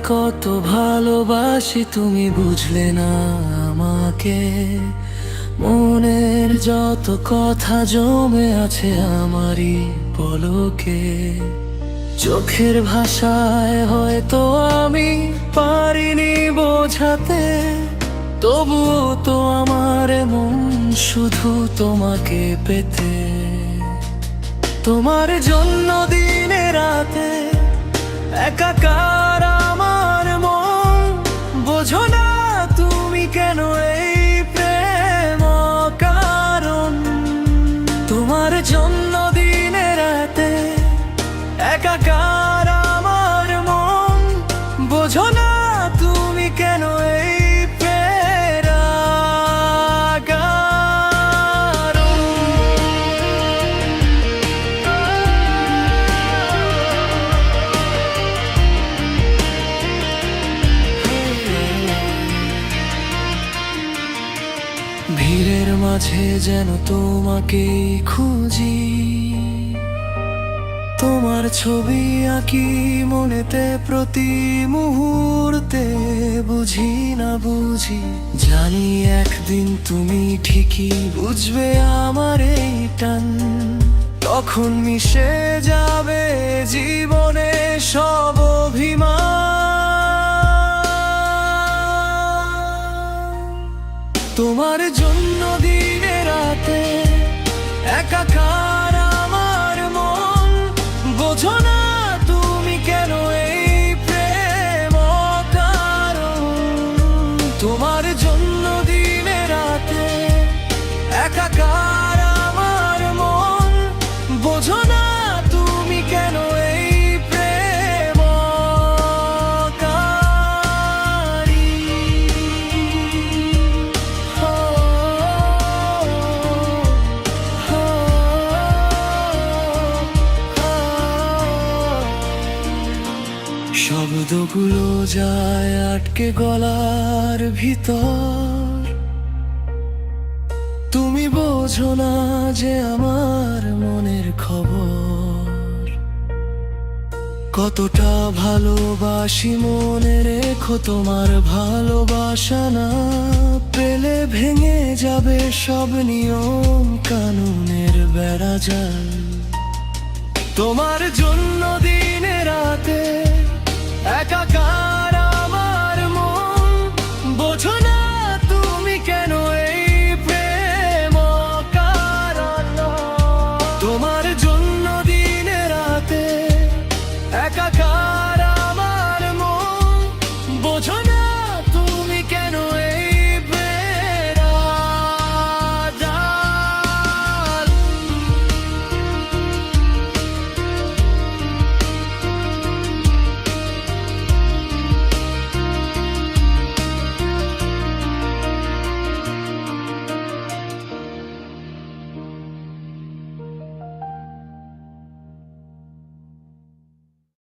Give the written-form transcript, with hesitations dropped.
কত ভালোবাসি তুমি বুঝলে না আমাকে। মনের যত কথা জমে আছে আমারই পলকে। চোখের ভাষায় হয়তো আমি পারিনি বোঝাতে, তবুও তো আমার মন শুধু তোমাকে পেতে। তোমার জন্য দিনে রাতে একাকার আমার মন, বোঝো না তুমি কেন এই প্রেম কারণ। তোমার জন্য দিনে রাতে একাকার আমার মন, বোঝো না তুমি কেন এই ভিড়ের মাঝে যেন তোমাকেই খুঁজি। তোমার ছবি আঁকি মনেতে প্রতি মুহূর্তে, বুঝি না বুঝি জানি একদিন তুমি ঠিকই বুঝবে আমার এই টান। তখন মিশে যাবে জীবনে সব অভিমান। তোমার জন্য দিনে রাতে একাকার আমার মন, বোঝো না তুমি কেন এই প্রেম কারণ। তোমার জন্য দিনে রাতে একাকার আমার মন, বোঝো না তুমি কেন এই প্রেম কারী। শব্দগুলো যায় আটকে গলার ভিতর, তুমি বোঝো না যে আমার মনের খবর। কতটা ভালোবাসি মনে রেখো, তোমার ভালোবাসা না পেলে ভেঙে যাবে সব নিয়ম কানুনের বেড়াজাল। তোমার জন্য দিনে রাতে একাকার